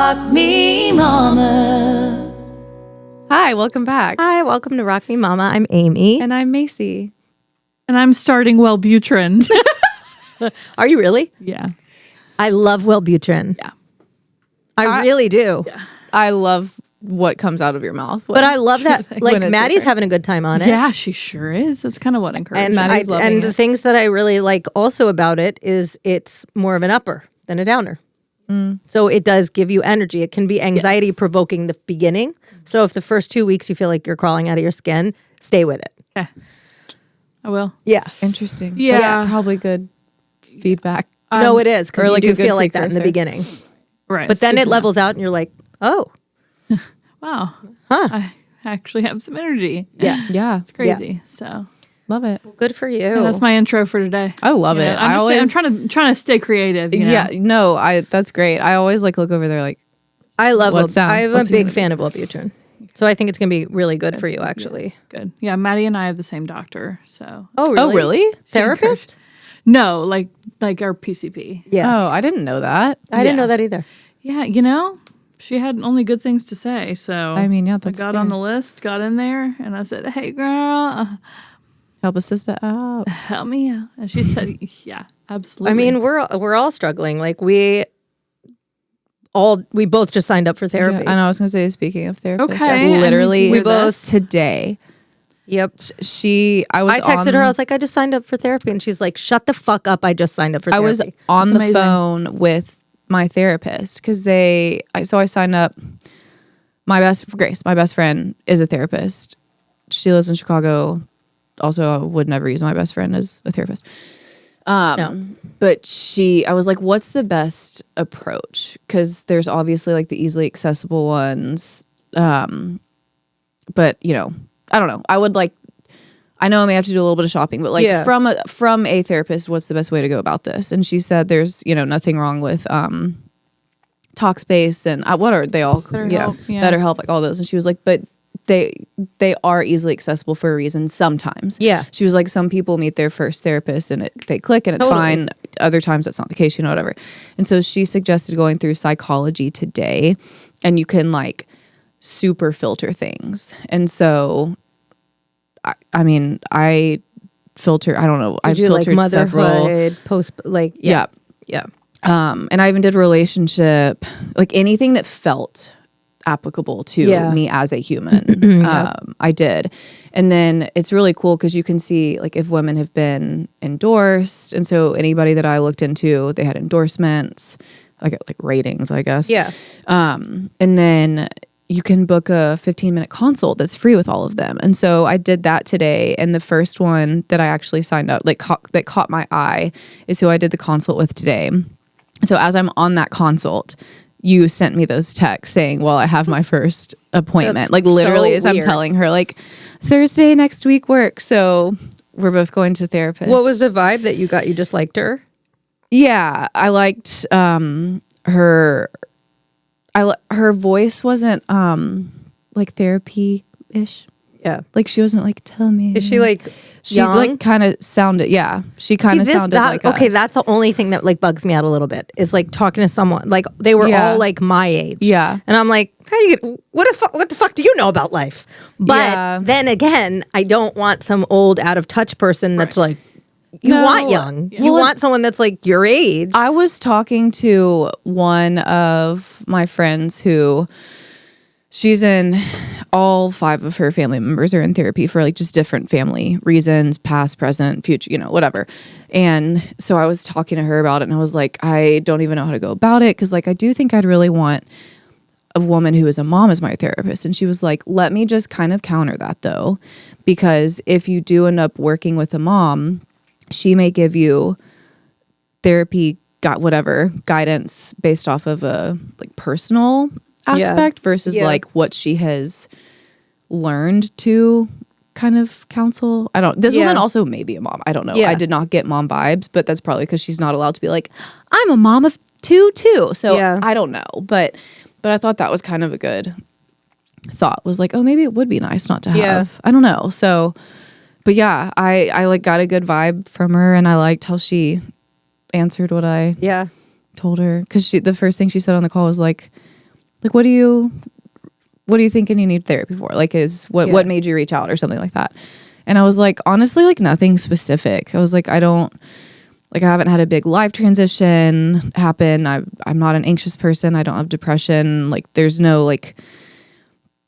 Rock Me Mama. Hi, welcome back. Hi, welcome to Rock Me Mama. I'm Amy. And I'm Macy. And I'm starting Wellbutrin. Are you really? Yeah. I love Wellbutrin. Yeah. I really do. Yeah. I love what comes out of your mouth. But I love that, like, it's Maddie's different. having a good time on it. Yeah, she sure is. That's kind of what encouraged And, me. Maddie's loving the it. things that I really like also about it is it's more of an upper than a downer. So it does give you energy. It can be anxiety provoking the beginning. So if the first 2 weeks you feel like you're crawling out of your skin, stay with it. Okay. I will. Yeah. Interesting. Yeah. That's probably good feedback. No, it is, because or you like do a good feel like that in the precursor. beginning. Right. But then Good it to levels out and you're like, oh, know. Wow. Huh. I actually have some energy. yeah. Yeah. It's crazy. So Love it. Good for you. yeah, that's my intro for today. I love You know, it. I'm trying to stay creative. You know? Yeah, no, that's great. I always like look over there like, I love What sound? I'm What's a big it gonna fan of Wellbutrin. So I think it's going to be really good for you, actually. Good. Yeah, Maddie and I have the same doctor. So Oh, really? oh, really? Therapist? no, like our PCP. Yeah. Oh, I didn't know that. I didn't yeah. know that either. Yeah, you know, she had only good things to say. So I mean, yeah, that's I got on fair. the list, got in there, and I said, "Hey, girl, Help a sister out. help me out." And she said, "Yeah, absolutely." I mean, we're all struggling. Like we both just signed up for therapy. Yeah, I know. I was gonna say, speaking of therapists, Okay, I literally, need to We hear both- this. today. Yep. I texted her. I was like, I just signed up for therapy, and she's like, "Shut the fuck up! I just signed up for I therapy." was on the amazing. phone with my therapist because I signed up. My best friend, is a therapist. She lives in Chicago. Also, I would never use my best friend as a therapist. But I was like, what's the best approach? Because there's obviously like the easily accessible ones. But, you know, I don't know. I know I may have to do a little bit of shopping, but like Yeah. from a therapist, what's the best way to go about this? And she said there's, you know, nothing wrong with Talkspace and what are they all? BetterHelp, yeah. BetterHelp, like all those. And she was like, but they are easily accessible for a reason sometimes. Yeah. She was like, some people meet their first therapist and they click and it's Totally. fine. Other times that's not the case, you know, whatever. And so she suggested going through Psychology Today, and you can like super filter things. And so I mean, I filter, I don't know. I Did you like filtered several. motherhood, Yeah. yeah. And I even did relationship, like anything that felt applicable to Yeah. me as a human. I did. And then it's really cool because you can see like if women have been endorsed. And so anybody that I looked into, they had endorsements, like ratings, I guess. Yeah. And then you can book a 15-minute consult that's free with all of them. And so I did that today. And the first one that I actually signed up, that caught my eye, is who I did the consult with today. So as I'm on that consult, you sent me those texts saying, well, I have my first appointment. That's like literally so as I'm weird. telling her, like Thursday next week works. So we're both going to therapists. What was the vibe that you got? You just liked her? Yeah, I liked her. Her voice wasn't like therapy-ish. Yeah. Like she wasn't like, tell me. Is she like She young? like kind of sounded. Yeah, she kind of sounded like okay. us. That's the only thing that like bugs me out a little bit is like talking to someone like they were Yeah. all like my age. Yeah. and I'm like, how you get, what the fuck do you know about life? But Yeah. then again, I don't want some old out of touch person that's like, you No. want young, you Well, want someone that's like your age. I was talking to one of my friends who she's in, all 5 of her family members are in therapy for like just different family reasons, past, present, future, you know, whatever. And so I was talking to her about it and I was like, I don't even know how to go about it. Cause like, I do think I'd really want a woman who is a mom as my therapist. And she was like, let me just kind of counter that though. Because if you do end up working with a mom, she may give you therapy, guidance based off of a like personal aspect versus like what she has learned to kind of counsel. This woman also may be a mom. I don't know. Yeah. I did not get mom vibes, but that's probably because she's not allowed to be like, I'm a mom of 2 too. So Yeah. I don't know. But I thought that was kind of a good thought, was like, oh, maybe it would be nice not to have. Yeah. I don't know. So, but yeah, I like got a good vibe from her and I liked how she answered what I yeah. told her. Because the first thing she said on the call was like, Like, what do you thinking you need therapy for? Like, what made you reach out or something like that? And I was like, honestly, like nothing specific. I was like, I haven't had a big life transition happen. I'm not an anxious person. I don't have depression. Like, there's no like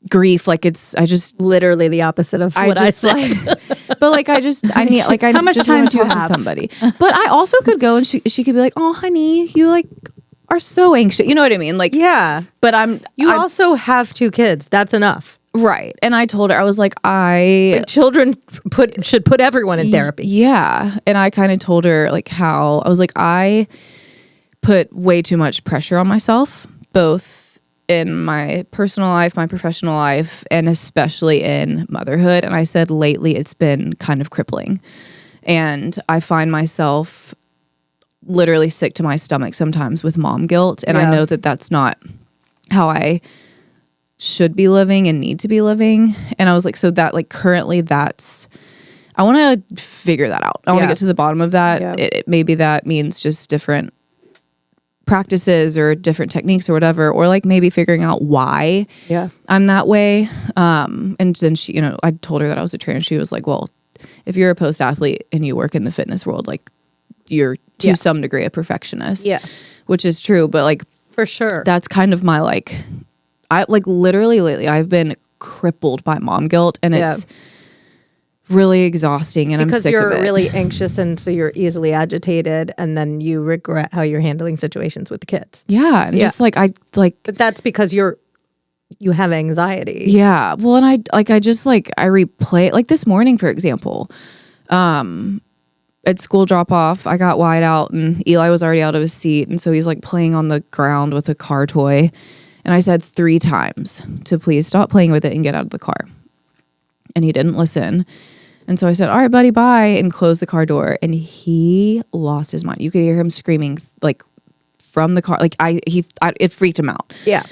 grief. Like, I just literally the opposite of what I said. like, but like, I need, like, I How much just time want to do you talk to have? somebody. But I also could go and she could be like, oh, honey, you like are so anxious. You know what I mean? Like, Yeah. but You I'm also have 2 kids. That's enough. right. And I told her, I was like, Children should put everyone in therapy. Yeah. And I kind of told her like how I was like, I put way too much pressure on myself, both in my personal life, my professional life, and especially in motherhood. And I said lately it's been kind of crippling. And I find myself literally sick to my stomach sometimes with mom guilt. And I Yeah. know that that's not how I should be living and need to be living. And I was like, so that like currently I want to figure that out. I want to Yeah. get to the bottom of that. Yeah. Maybe that means just different practices or different techniques or whatever, or like maybe figuring out why Yeah. I'm that way. And then she, you know, I told her that I was a trainer. She was like, well, if you're a post athlete and you work in the fitness world, like you're to some degree a perfectionist. Yeah. Which is true. But like, For sure. that's kind of my like, I like literally lately I've been crippled by mom guilt and it's really exhausting and because I'm sick you're of it. really anxious and so you're easily agitated and then you regret how you're handling situations with the kids. Yeah. And just like, But that's because you have anxiety. yeah. Well, and I replay like this morning, for example, at school drop off, I got wide out and Eli was already out of his seat. And so he's like playing on the ground with a car toy. And I said 3 times to please stop playing with it and get out of the car. And he didn't listen. And so I said, all right, buddy, bye, and closed the car door. And he lost his mind. You could hear him screaming like from the car. Like it freaked him out. Yeah.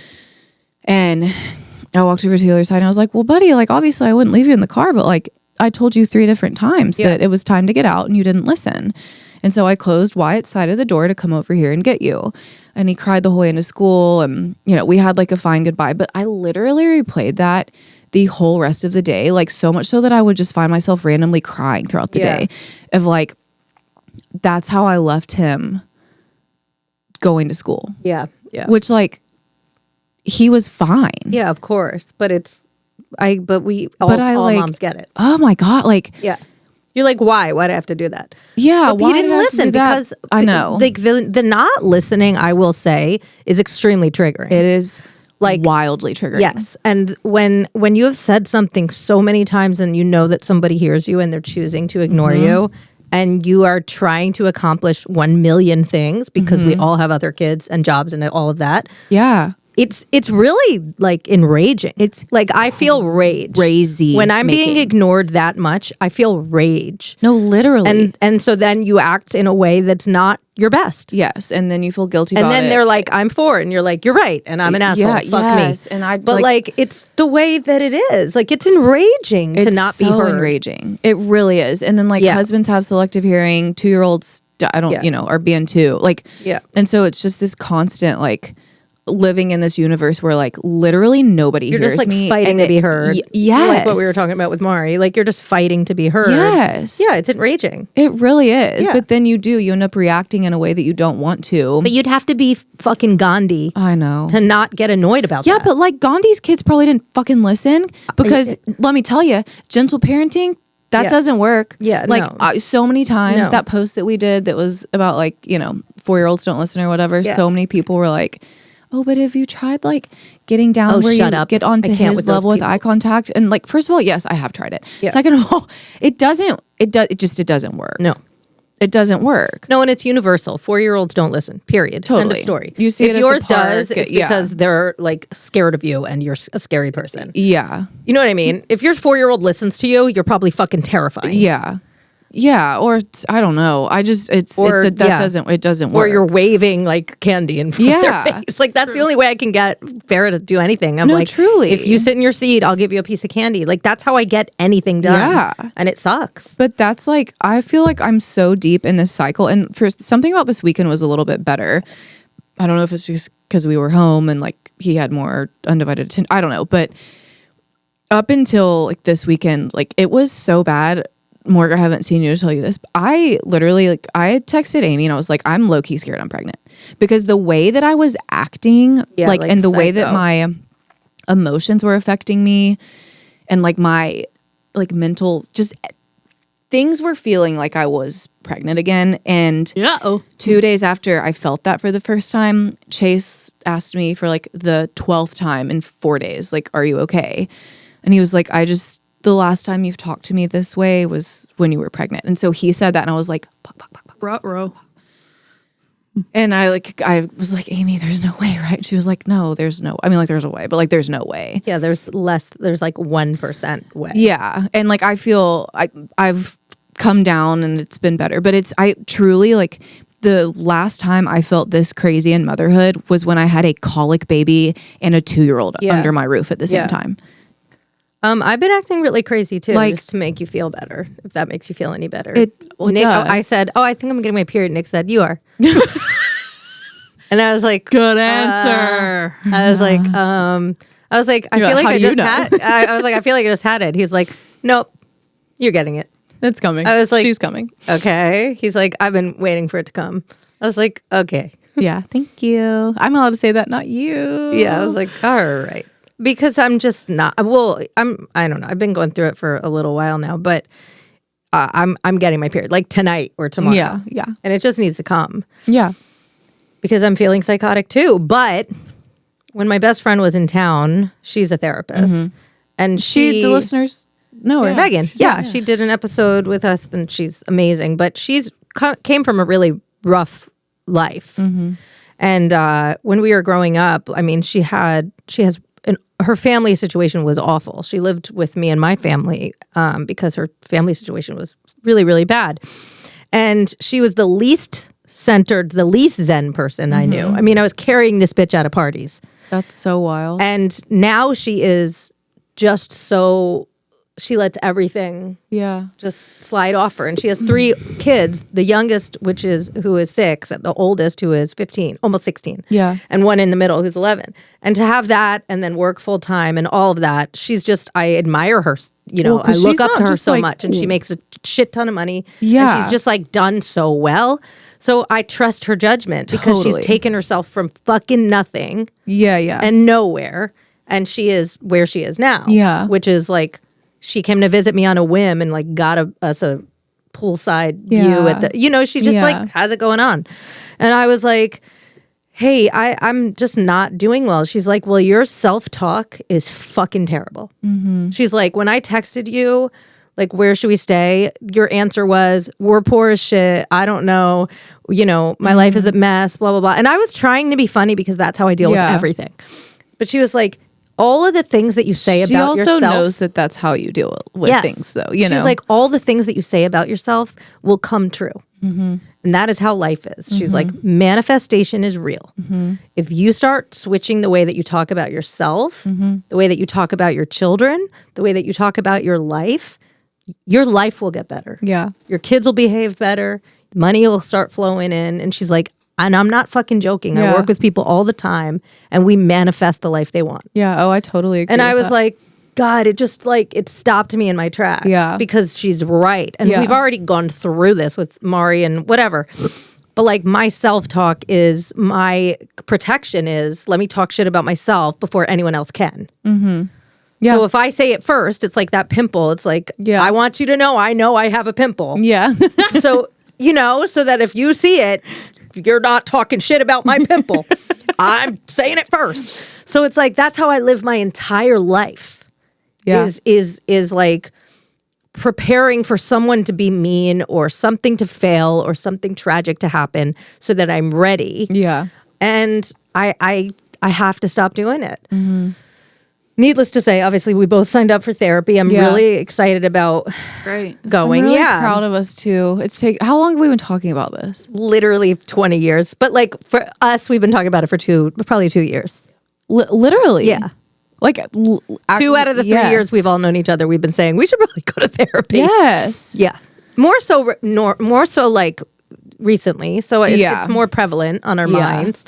And I walked over to the other side and I was like, well, buddy, like obviously I wouldn't leave you in the car, but like I told you 3 different times that it was time to get out and you didn't listen. And so I closed Wyatt's side of the door to come over here and get you. And he cried the whole way into school. And, you know, we had like a fine goodbye, but I literally replayed that the whole rest of the day, like so much so that I would just find myself randomly crying throughout the day of like, that's how I left him going to school. Yeah. Yeah. Which like, he was fine. Yeah, of course. But all like, moms get it. Oh my God. Like, Yeah. You're like, why? Why'd I have to do that? yeah. But why he didn't did I have to listen do that? because I know like the not listening, I will say, is extremely triggering. it is like wildly triggering. Yes. And when you have said something so many times and you know that somebody hears you and they're choosing to ignore you and you are trying to accomplish 1 million things because we all have other kids and jobs and all of that. Yeah. It's really like enraging. It's like I feel rage. Crazy When I'm being making. ignored that much, I feel rage. No, literally. And so then you act in a way that's not your best. yes. And then you feel guilty And about it. then they're like, I'm for it. And you're like, you're right. And I'm an asshole. Yeah, Fuck yes. me. And But like, it's the way that it is. Like, it's enraging to it's not so be heard. enraging. It really is. And then like Yeah. husbands have selective hearing, 2-year-olds, I don't, Yeah. you know, are being 2. Like, Yeah. And so it's just this constant like living in this universe where like literally nobody You're hears just like me. fighting and to be heard. Yes. Like what we were talking about with Mari. Like, you're just fighting to be heard. Yes. Yeah, it's enraging. It really is. Yeah. But then you end up reacting in a way that you don't want to. But you'd have to be fucking Gandhi I know. to not get annoyed about that. Yeah, but like Gandhi's kids probably didn't fucking listen because let me tell you, gentle parenting, that Yeah. doesn't work. Yeah, like no. so many times No. that post that we did that was about like, you know, 4-year-olds don't listen or whatever. Yeah. So many people were like, oh, but have you tried like getting down Oh, where shut you up. get onto I can't his with those level with people. eye contact? And like, first of all, yes, I have tried it. Yeah. Second of all, it doesn't work. No. It doesn't work. No, and it's universal. 4-year-olds don't listen. Period. End Totally. of story. You see if it at the yours park, does, it's yeah. because they're like scared of you and you're a scary person. Yeah. You know what I mean? If your 4-year-old listens to you, you're probably fucking terrifying. Yeah. Yeah. Or I don't know. I just, it doesn't work. Or you're waving like candy in front of Yeah. their face. Like, that's the only way I can get Farrah to do anything. I'm No, like, truly. if you sit in your seat, I'll give you a piece of candy. Like, that's how I get anything done. Yeah. And it sucks. But that's like, I feel like I'm so deep in this cycle. And for something about this weekend was a little bit better. I don't know if it's just because we were home and like he had more undivided attention. I don't know. But up until like this weekend, like it was so bad. Morgan, I haven't seen you to tell you this, but I literally like I had texted Amy and I was like, I'm low key scared I'm pregnant because the way that I was acting, like and the way that my emotions were affecting me and like my like mental just things were feeling like I was pregnant again. And 2 days after I felt that for the first time, Chase asked me for like the 12th time in 4 days, like, are you okay? And he was like, the last time you've talked to me this way was when you were pregnant. And so he said that and I was like, Ruh-roh. and I was like, Amy, there's no way, right? She was like, no, there's no, I mean, like, there's a way, but like, there's no way. Yeah, there's like 1% way. Yeah. And like, I feel I've come down and it's been better, but I truly like the last time I felt this crazy in motherhood was when I had a colic baby and a 2-year-old under my roof at the same time. I've been acting really crazy too, Like, just to make you feel better. If that makes you feel any better. Well, Nick, does. I said, I think I'm getting my period. Nick said, you are. And I was like, Good answer. I was like, I feel like I just had. I was like, I feel like I just had it. He's like, nope, you're getting it. It's coming. I was like, she's coming. Okay. He's like, I've been waiting for it to come. I was like, okay. Yeah. Thank you. I'm allowed to say that, not you. Yeah. I was like, all right. Because I'm just not. Well, I don't know. I've been going through it for a little while now, but I'm getting my period like tonight or tomorrow. Yeah. Yeah. And it just needs to come. Yeah. Because I'm feeling psychotic too. But when my best friend was in town, she's a therapist, and The listeners know her. Megan. Yeah, she did an episode with us, and she's amazing. But she's came from a really rough life, and when we were growing up, I mean, her family situation was awful. She lived with me and my family because her family situation was really, really bad, and she was the least centered, the least zen person I knew. I mean, I was carrying this bitch out of parties. That's so wild. And now she is just so, she lets everything just slide off her. And she has 3 kids, the youngest, who is 6, the oldest, who is 15, almost 16. Yeah. And one in the middle who's 11. And to have that and then work full time and all of that, she's just, I admire her. You know, I look up to her so much, and she makes a shit ton of money. Yeah. And she's just like done so well. So I trust her judgment because she's taken herself from fucking nothing. Yeah. Yeah. And nowhere. And she is where she is now. Yeah. Which is like, she came to visit me on a whim and like got us a poolside view at the, she just like has it going on. And I was like, hey, I'm just not doing well. She's like, well, your self-talk is fucking terrible. She's like, when I texted you, like, where should we stay? Your answer was, we're poor as shit. I don't know. My life is a mess, blah, blah, blah. And I was trying to be funny because that's how I deal with everything. But she was like, all of the things that you say about yourself. She also knows that that's how you deal with things, though. She's like, all the things that you say about yourself will come true. And that is how life is. She's like, manifestation is real. If you start switching the way that you talk about yourself, the way that you talk about your children, the way that you talk about your life will get better. Yeah. Your kids will behave better. Money will start flowing in. And she's like, and I'm not fucking joking. I work with people all the time, and we manifest the life they want. Yeah. Oh, I totally agree. And I was like, God, it just like, it stopped me in my tracks. Yeah. Because she's right. And we've already gone through this with Mari and whatever. But like, my self-talk is, my protection is, let me talk shit about myself before anyone else can. Yeah. So if I say it first, it's like that pimple. It's like, I want you to know I have a pimple. Yeah. So, so that if you see it, you're not talking shit about my pimple. I'm saying it first. So it's like, that's how I live my entire life. Yeah. Is like preparing for someone to be mean or something to fail or something tragic to happen so that I'm ready. Yeah. And I have to stop doing it. Needless to say, obviously, we both signed up for therapy. I'm really excited about going. I'm really proud of us too. How long have we been talking about this? Literally 20 years. But like for us, we've been talking about it for probably 2 years. Literally. Yeah. Like 2 out of the 3 years we've all known each other, we've been saying we should really go to therapy. Yes. Yeah. More so like recently. So it's more prevalent on our minds.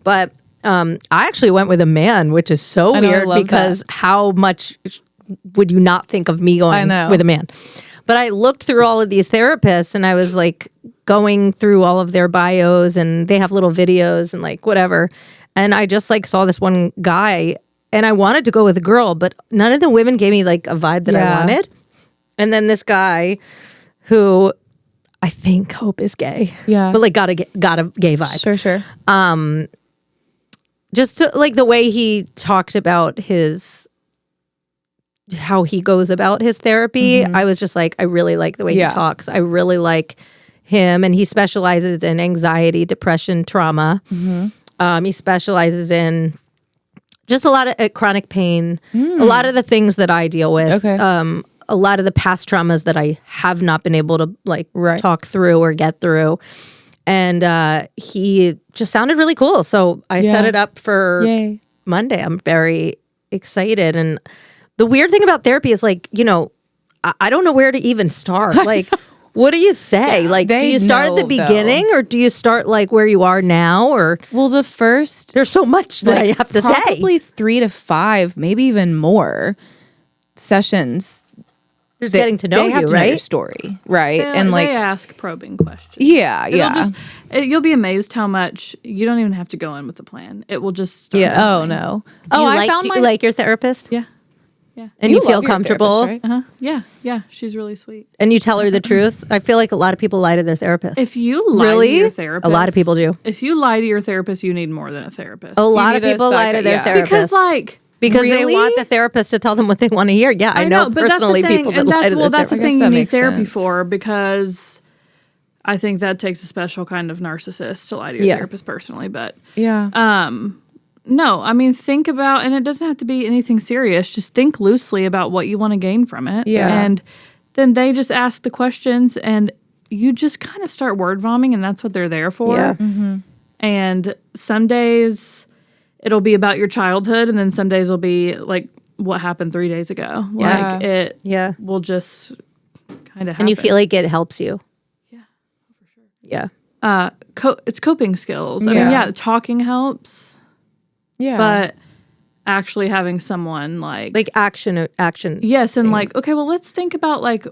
But I actually went with a man, which is so I know, I weird love because how much would you not think of me going with a man? But I looked through all of these therapists and I was like going through all of their bios and they have little videos and like whatever. And I just like saw this one guy and I wanted to go with a girl, but none of the women gave me like a vibe that I wanted. And then this guy who I think Hope is gay. Yeah. But like got a gay vibe. Sure. Just to, like the way he talked about how he goes about his therapy, I was just like, I really like the way he talks. I really like him, and he specializes in anxiety, depression, trauma. He specializes in just a lot of chronic pain, a lot of the things that I deal with. Okay. A lot of the past traumas that I have not been able to like talk through or get through. And he just sounded really cool. So I set it up for Monday. I'm very excited. And the weird thing about therapy is like, you know, I don't know where to even start. Like, what do you say? Like, do you start at the beginning or do you start like where you are now? Or well, the first there's so much that I have to say. Probably 3 to 5, maybe even more sessions. Just getting to know they have you, to know right? your story, right? And they ask probing questions. You'll be amazed how much you don't even have to go in with a plan. It will just start Oh no. Do you like your therapist? Yeah. And you feel love your comfortable? therapist, right? Yeah. She's really sweet. And you tell her the truth? I feel like a lot of people lie to their therapists. If you lie to your therapist, a lot of people do. If you lie to your therapist, you need more than a therapist. A lot of people lie to their therapist. Because they want the therapist to tell them what they want to hear. Yeah, I know personally people that lie to their therapist. That's the thing you need therapy for, because I think that takes a special kind of narcissist to lie to your therapist personally. But no, I mean, think about, and it doesn't have to be anything serious. Just think loosely about what you want to gain from it. Yeah. And then they just ask the questions and you just kind of start word vomiting, and that's what they're there for. Yeah. And some days it'll be about your childhood, and then some days will be like what happened 3 days ago. Like it will just kind of happen. And you feel like it helps you. Yeah, for sure. Yeah. It's coping skills. I mean, talking helps. Yeah. But actually having someone like action. Yes, and things. Like, okay, well, let's think about like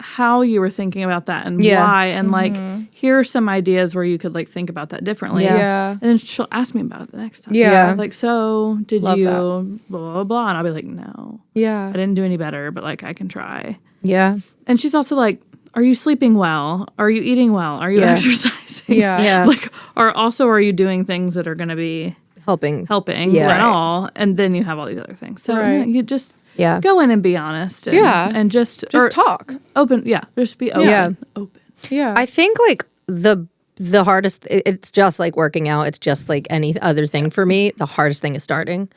how you were thinking about that and why, and like here are some ideas where you could like think about that differently. And then she'll ask me about it the next time. Like, so did you blah blah blah, and I'll be like, no, I didn't do any better, but like I can try. And she's also like, are you sleeping well? Are you eating well? Are you exercising? Like, are you doing things that are going to be helping at all? And then you have all these other things. So you just go in and be honest. And, and just talk. Open. Just be open. Open. I think like the hardest, it's just like working out. It's just like any other thing for me. The hardest thing is starting.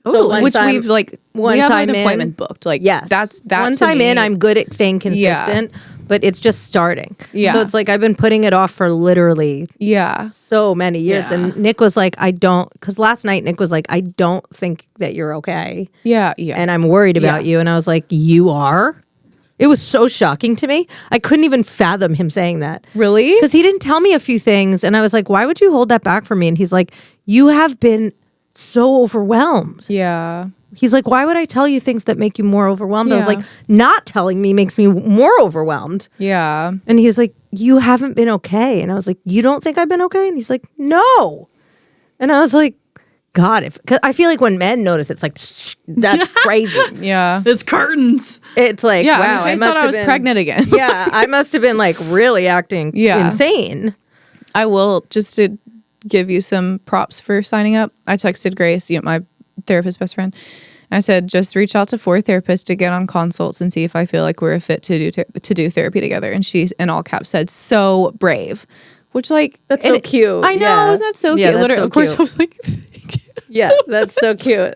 So which we've like we have an appointment booked. Like that's once I'm in, I'm good at staying consistent. But it's just starting. So it's like I've been putting it off for literally so many years. And Nick was like, because last night Nick was like, I don't think that you're okay. And I'm worried about you. And I was like, you are? It was so shocking to me. I couldn't even fathom him saying that. Really? Because he didn't tell me a few things. And I was like, why would you hold that back from me? And he's like, you have been so overwhelmed. He's like, why would I tell you things that make you more overwhelmed? I was like, not telling me makes me more overwhelmed. And he's like, you haven't been okay. And I was like, you don't think I've been okay? And he's like, no. And I was like, God, cause I feel like when men notice, it's like, that's crazy. It's curtains. It's like, wow, I thought I was pregnant again. I must have been like really acting insane. I will, just to give you some props for signing up. I texted Grace, my therapist best friend. I said, just reach out to 4 therapists to get on consults and see if I feel like we're a fit to do therapy together. And she, in all caps, said, so brave. Which, like, that's so cute. I know, isn't that so cute? Literally, so of course, cute. I was like, thank you. That's so cute.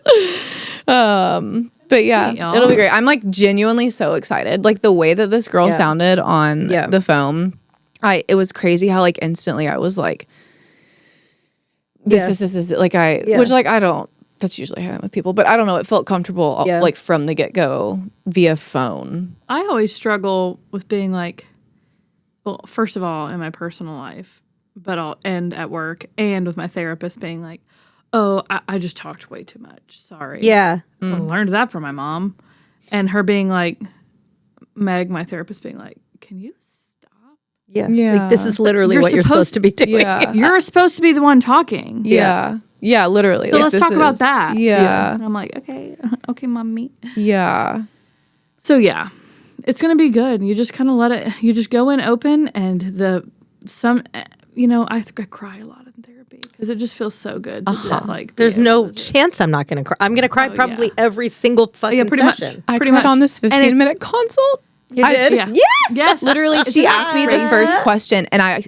But it'll be great. I'm like genuinely so excited. Like the way that this girl sounded on the phone, it was crazy how like instantly I was like, this is like which like I don't. That's usually how I am with people, but I don't know. It felt comfortable like from the get go via phone. I always struggle with being like, well, first of all, in my personal life, and at work, and with my therapist being like, oh, I just talked way too much. Sorry. Yeah. I learned that from my mom. And her being like, Meg, my therapist, being like, can you stop? Yeah. Like, this is literally what you're supposed to be doing. Yeah. You're supposed to be the one talking. Yeah. Yeah, literally. So like, let's talk about that. Yeah. And I'm like, okay, mommy. Yeah. So yeah, it's going to be good. You just kind of you just go in open and I think I cry a lot in therapy because it just feels so good to just like. There's no chance I'm not going to cry. I'm going to cry probably every single fucking pretty session. I Pretty cried much. on this 15-minute consult. You did? Yeah. Yes. Literally, she asked me the first question, and I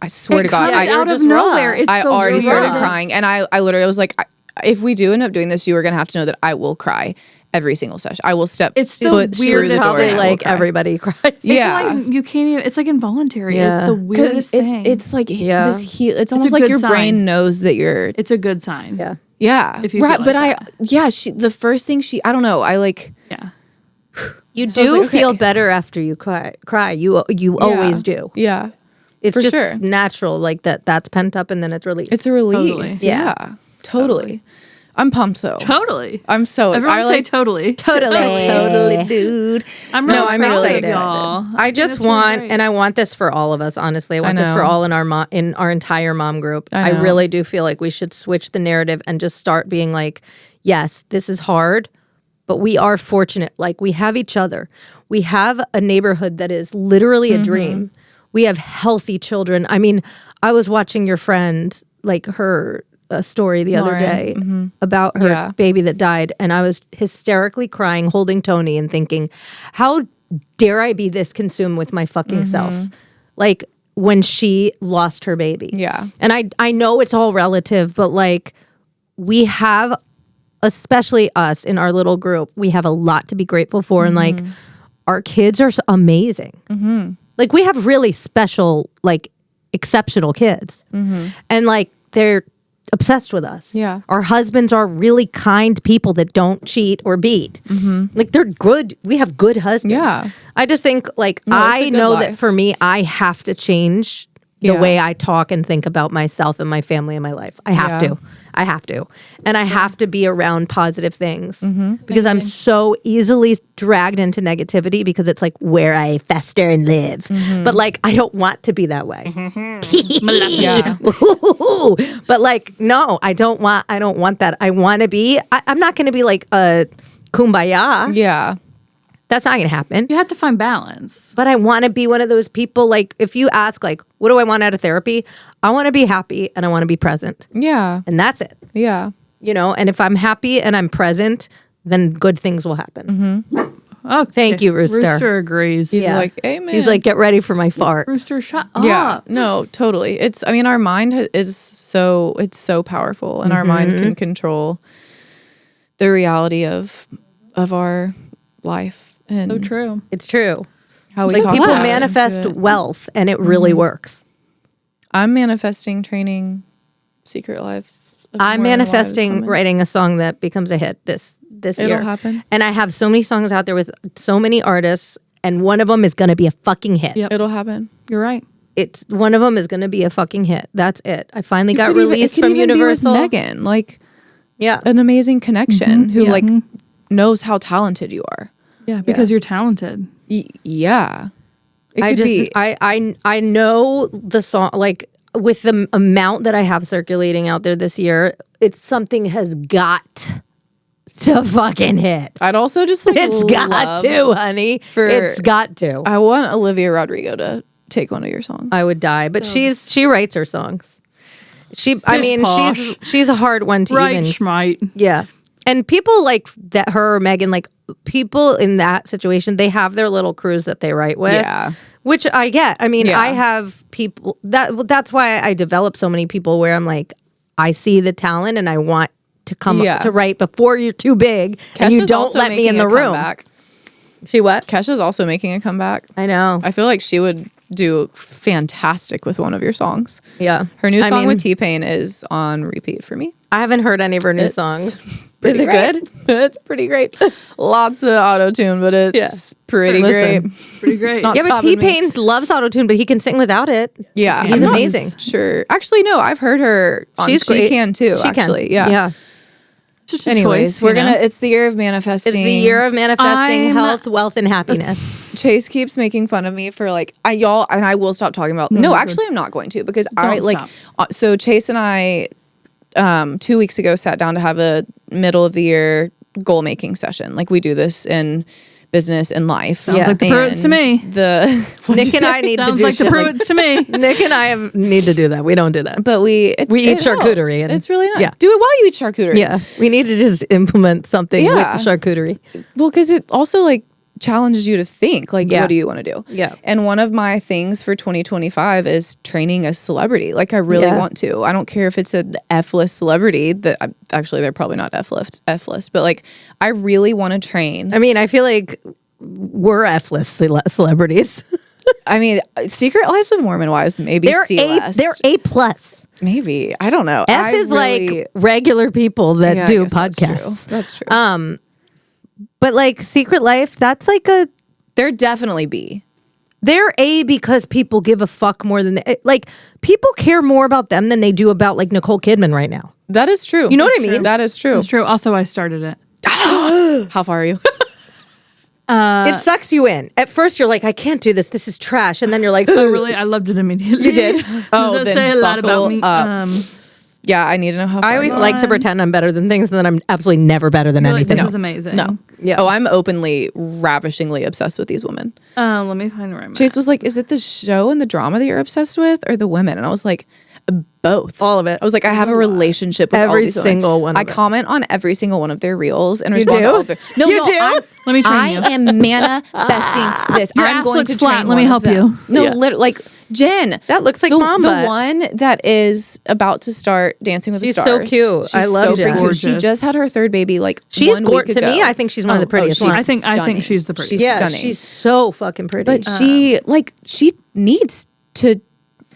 swear to God, comes out of just nowhere. raw. It's I the already started rawest. crying, and I literally was like, if we do end up doing this, you are going to have to know that I will cry every single session. I will step It's the foot through weirdest the door. Probably and I will like cry. everybody cries. Yeah. It's like, you can't even. It's like involuntary. Yeah. It's the Because weirdest thing. it's like Yeah. this. It's almost a like good your sign. brain knows that you're. It's a good sign. Yeah. Yeah, If you right. feel But like the first thing I don't know. I like. Yeah. You So I was do like, feel okay. better after you cry. You always do. Yeah, It's for just sure. natural, like that's pent up and then it's released. It's a release. Totally. Yeah, totally. I'm pumped though. Totally. I'm so. Everyone I say like. totally. totally, dude. I'm really I'm proud really of excited. y'all. I just that's really want, nice. and I want this for all of us. Honestly, I want this know. for all in our entire mom group. I know. really do feel like we should switch the narrative and just start being like, yes, this is hard, but we are fortunate. Like we have each other. We have a neighborhood that is literally a dream. We have healthy children. I mean, I was watching your friend, like her story the other Lauren, day about her Yeah. baby that died, and I was hysterically crying, holding Tony and thinking, how dare I be this consumed with my fucking self? Like when she lost her baby. Yeah. And I know it's all relative, but like we have, especially us in our little group, we have a lot to be grateful for. And like our kids are amazing. Like we have really special, like exceptional kids. And like they're obsessed with us. Yeah. Our husbands are really kind people that don't cheat or beat. Like they're good. We have good husbands. Yeah. I just think like No, it's a I good know life. that for me, I have to change the Yeah. way I talk and think about myself and my family and my life. I have Yeah. to. I have to. And I have to be around positive things because I'm so easily dragged into negativity because it's like where I fester and live. But like, I don't want to be that way. Yeah. But like, no, I don't want that. I want to be, I'm not going to be like a kumbaya. Yeah. That's not going to happen. You have to find balance. But I want to be one of those people, like, if you ask, like, what do I want out of therapy? I want to be happy and I want to be present. Yeah. And that's it. Yeah. You know, and if I'm happy and I'm present, then good things will happen. Oh, Thank you, Rooster. Rooster agrees. He's like, amen. He's like, get ready for my fart. Rooster, shut up. Yeah, no, totally. I mean, our mind is so powerful, and our mind can control the reality of our life and So true. It's true. how we Like, talk people about it manifest into it. wealth and it really works. I'm manifesting training Secret Life. of I'm Mormon Wives manifesting women. writing a song that becomes a hit this It'll year. happen. And I have so many songs out there with so many artists, and one of them is going to be a fucking hit. Yep. It'll happen. You're right. It's one of them is going to be a fucking hit. That's it. I finally It got could even- released it could from even be with Universal. Megan, like Yeah. an amazing connection who Yeah. like knows how talented you are. Yeah, because you're talented. Yeah. It I could just be. I know the song, like with the amount that I have circulating out there this year, it's something has got to fucking hit. I'd also just like It's got love- to, honey. It's got to. I want Olivia Rodrigo to take one of your songs. I would die, but she writes her songs. I mean, posh. she's a hard one to Right, even. Schmite. Yeah. And people like that, her or Megan, like people in that situation, they have their little crews that they write with. Yeah. Which I get. I mean, Yeah. I have people that's why I develop so many people where I'm like, I see the talent and I want to come Yeah. up to write before you're too big and you Kesha's don't also let me in making the a room. comeback. She what? Kesha's also making a comeback. I know. I feel like she would do fantastic with one of your songs. Yeah. Her new I song mean, with T-Pain is on repeat for me. I haven't heard any of her new It's songs. pretty Is it great. It's pretty great. Lots of auto-tune, but it's pretty great. Pretty great. It's not Yeah, but stopping me. T-Pain loves autotune, but he can sing without it. Yeah, He's I'm not amazing. Sure. Actually, no, I've heard her. She's She great. can too. She actually, can. yeah. Yeah. Just a Anyways, choice, we're you know? gonna. It's the year of manifesting. It's the year of manifesting I'm- health, wealth, and happiness. Chase keeps making fun of me for like y'all, and I will stop talking about. No, actually, I'm not going to because I like. stop. So Chase and I, 2 weeks ago, sat down to have a middle of the year goal making session. Like we do this in business and life. Sounds like the Pruitts to And me. Nick and I need to Sounds do like the shit Pruitts to me. Nick and I need to do that. We don't do that. But we eat it charcuterie helps. and- It's really nice. yeah. Do it while you eat charcuterie. Yeah, we need to just implement something Yeah. with the charcuterie. Well, because it also like challenges you to think like, Yeah. what do you want to do? Yeah. And one of my things for 2025 is training a celebrity. Like I really Yeah. want to. I don't care if it's an F-list celebrity. That actually they're probably not F-list, but like I really want to train. I mean, I feel like we're F-list celebrities. I mean, Secret Lives of Mormon wives maybe They're C-list. They're A+. Maybe I don't know. F is like regular people that Yeah, I do guess that's podcasts. true. That's true. But like Secret Life, that's like They're definitely B. they're A because people give a fuck more than like people care more about them than they do about like Nicole Kidman right now. That is true. You know what I mean? That is true. It's true. Also, I started it. How far are you? It sucks you in. At first, you're like, I can't do this. This is trash. And then you're like, Oh, really? I loved it immediately. You did? Does that then say a lot buckle about me? up. Yeah, I need to know how far. I always you are. like to pretend I'm better than things, and then I'm absolutely never better than You're like, anything. this is amazing. No. Yeah. Oh, I'm openly, ravishingly obsessed with these women. Let me find where I'm Chase was like, "Is it the show and the drama that you're obsessed with, or the women?" And I was like, "Both, All of it. I was like, "I have a relationship with all Every these women. single one of I it. comment on every single one of their reels and You respond do? to all of their. No, You no, do? Let me train I you. am manifesting this. Your I'm ass going looks to flat. train Let me one of help them. you. No, Yeah. like Jen. That looks like the, mom the butt. one that is about to start Dancing with She's the so Stars. cute. She's I love so Jen. freaking cute. She Gorgeous. just had her third baby. Like She's 1 week gorgeous. To ago. me, I think she's one of the prettiest. she's I think stunning. she's the prettiest. She's yeah, stunning. she's so fucking pretty. But she needs to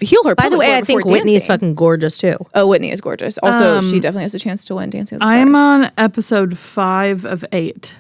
heal her. by the pelvic way, floor I think before Whitney's dancing. fucking gorgeous too. Oh, Whitney is gorgeous. Also, she definitely has a chance to win Dancing with the Stars. I'm on episode 5 of 8.